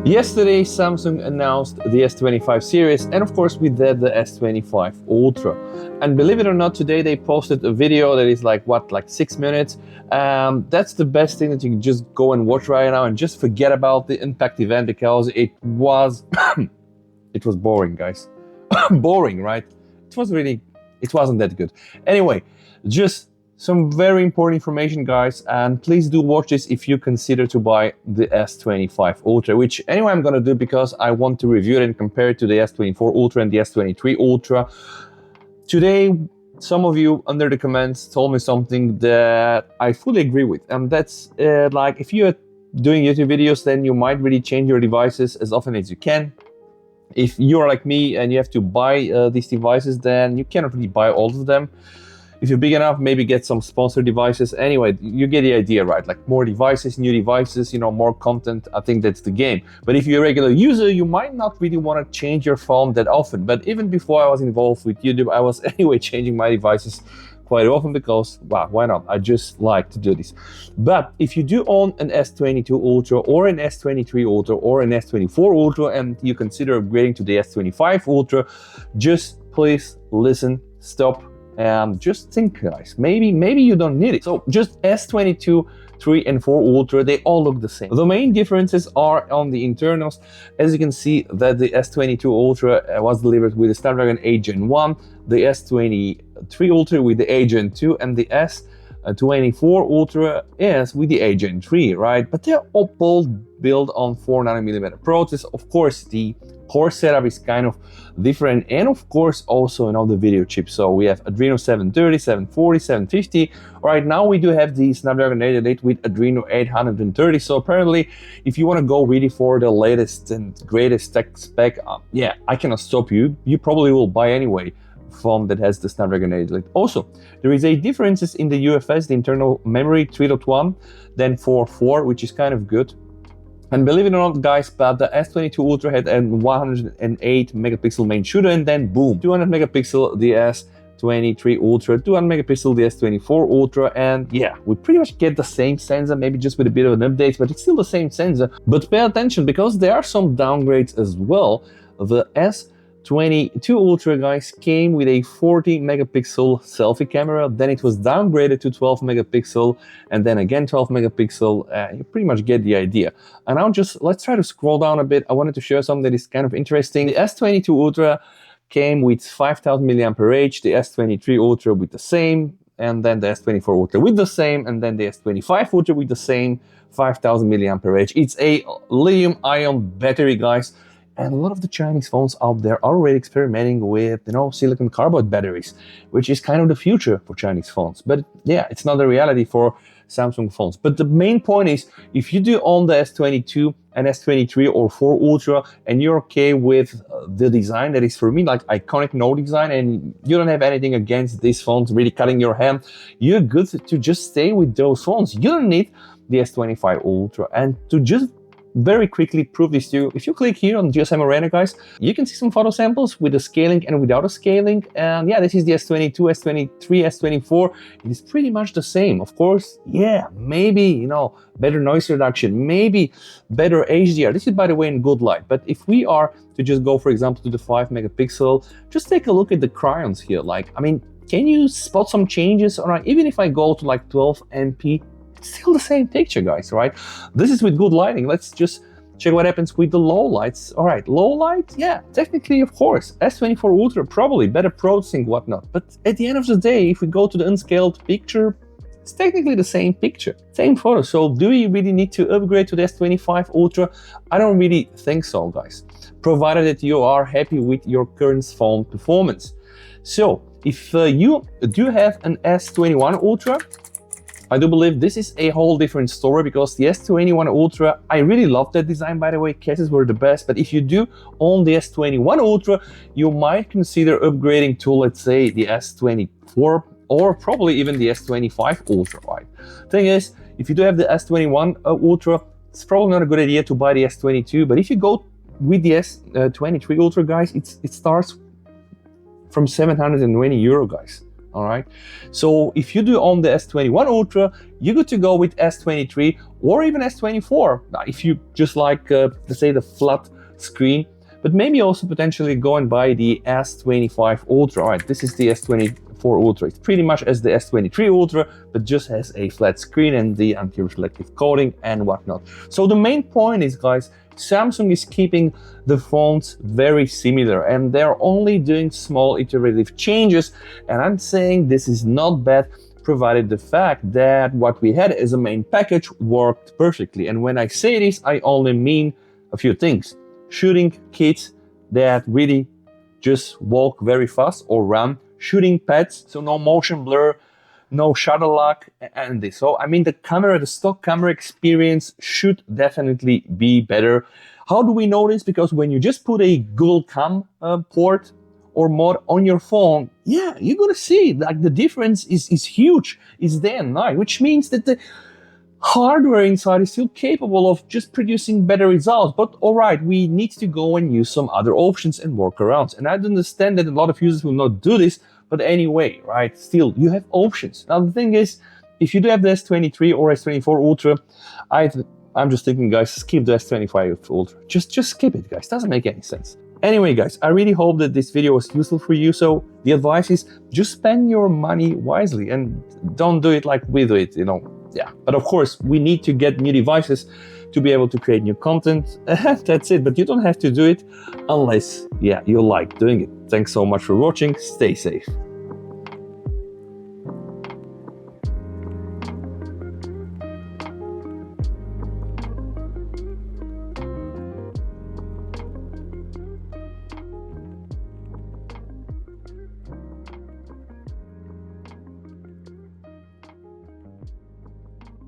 Yesterday, Samsung announced the S25 series, and of course with that the S25 Ultra. And believe it or not, today they posted a video that is like 6 minutes. That's the best thing that you can just go and watch right now and just forget about the impact event, because it was it was boring, guys. Boring, right? It wasn't that good. Anyway, just some very important information, guys, and please do watch this if you consider to buy the S25 Ultra, which anyway I'm gonna do because I want to review it and compare it to the S24 Ultra and the S23 Ultra. Today, some of you under the comments told me something that I fully agree with, and that's like if you're doing YouTube videos, then you might really change your devices as often as you can. If you're like me and you have to buy these devices, then you cannot really buy all of them. If you're big enough, maybe get some sponsored devices. Anyway, you get the idea, right? Like more devices, new devices, you know, more content. I think that's the game. But if you're a regular user, you might not really want to change your phone that often. But even before I was involved with YouTube, I was anyway changing my devices quite often because, wow, why not? I just like to do this. But if you do own an S22 Ultra or an S23 Ultra or an S24 Ultra and you consider upgrading to the S25 Ultra, just please listen, stop, and just think, guys, maybe you don't need it. So just S22, 3 and 4 Ultra, they all look the same. The main differences are on the internals. As you can see that the S22 Ultra was delivered with the Snapdragon 8 Gen 1, the S23 Ultra with the 8 Gen 2, and the S24 Ultra is with the 8 Gen 3, right? But they're all both built on 4nm process. Of course, the core setup is kind of different, and of course also the video chip. So we have Adreno 730, 740, 750. Right now we do have the Snapdragon 888 with Adreno 830. So apparently, if you want to go really for the latest and greatest tech spec, yeah, I cannot stop you. You probably will buy anyway phone that has the Snapdragon 888. Also, there is a differences in the UFS, the internal memory 3.1, than 4.4, which is kind of good. And believe it or not, guys, but the S22 Ultra had a 108 megapixel main shooter, and then boom, 200 megapixel the S23 Ultra, 200 megapixel the S24 Ultra, and yeah, we pretty much get the same sensor, maybe just with a bit of an update, but it's still the same sensor. But pay attention, because there are some downgrades as well. The S22 Ultra, guys, came with a 40 megapixel selfie camera, then it was downgraded to 12 megapixel, and then again 12 megapixel. You pretty much get the idea. And now let's try to scroll down a bit. I wanted to share something that is kind of interesting. The S22 Ultra came with 5000 mAh, the S23 Ultra with the same, and then the S24 Ultra with the same, and then the S25 Ultra with the same 5000 mAh. It's a lithium-ion battery, guys. And a lot of the Chinese phones out there are already experimenting with, silicon carbide batteries, which is kind of the future for Chinese phones. But yeah, it's not a reality for Samsung phones. But the main point is, if you do own the S22 and S23 or 4 Ultra, and you're okay with the design that is, for me, like iconic Note design, and you don't have anything against these phones really cutting your hand, you're good to just stay with those phones. You don't need the S25 Ultra. And to just very quickly prove this to you, if you click here on GSM Arena, guys, you can see some photo samples with the scaling and without a scaling. And yeah, this is the S22, S23, S24. It is pretty much the same. Of course, yeah, maybe, better noise reduction, maybe better HDR. This is, by the way, in good light. But if we are to just go, for example, to the 5 megapixel, just take a look at the crayons here. Like, I mean, can you spot some changes? All right, even if I go to like 12 MP, still the same picture, guys, right? This is with good lighting. Let's just check what happens with the low lights. All right, low light, yeah, technically, of course, S24 Ultra, probably better processing, whatnot. But at the end of the day, if we go to the unscaled picture, it's technically the same picture, same photo. So do we really need to upgrade to the S25 Ultra? I don't really think so, guys, provided that you are happy with your current phone performance. So if you do have an S21 Ultra, I do believe this is a whole different story, because the S21 Ultra, I really love that design, by the way, cases were the best. But if you do own the S21 Ultra, you might consider upgrading to, let's say, the S24 or probably even the S25 Ultra, right? Thing is, if you do have the S21 Ultra, it's probably not a good idea to buy the S22. But if you go with the S23 Ultra, guys, it starts from €720, guys. all right? So if you do own the S21 Ultra, you're good to go with S23 or even S24. Now, if you just like, let's say, the flat screen, but maybe also potentially go and buy the S25 Ultra. All right, this is the S24 Ultra. It's pretty much as the S23 Ultra, but just has a flat screen and the anti-reflective coating and whatnot. So the main point is, guys, Samsung is keeping the phones very similar and they're only doing small iterative changes. And I'm saying this is not bad, provided the fact that what we had as a main package worked perfectly. And when I say this, I only mean a few things. Shooting kits that really just walk very fast or run, shooting pads, so no motion blur, no shutter lock, and this. So I mean, the camera, the stock camera experience should definitely be better. How do we know this? Because when you just put a Google Cam port or mod on your phone, yeah, you're gonna see like the difference is huge, is day and night, which means that the hardware inside is still capable of just producing better results. But all right, we need to go and use some other options and workarounds. And I understand that a lot of users will not do this, but anyway, right, still, you have options. Now, the thing is, if you do have the S23 or S24 Ultra, I'm just thinking, guys, skip the S25 Ultra. Just skip it, guys. Doesn't make any sense. Anyway, guys, I really hope that this video was useful for you. So the advice is just spend your money wisely and don't do it like we do it, you know. Yeah, but of course, we need to get new devices to be able to create new content. That's it, but you don't have to do it unless, yeah, you like doing it. Thanks so much for watching. Stay safe.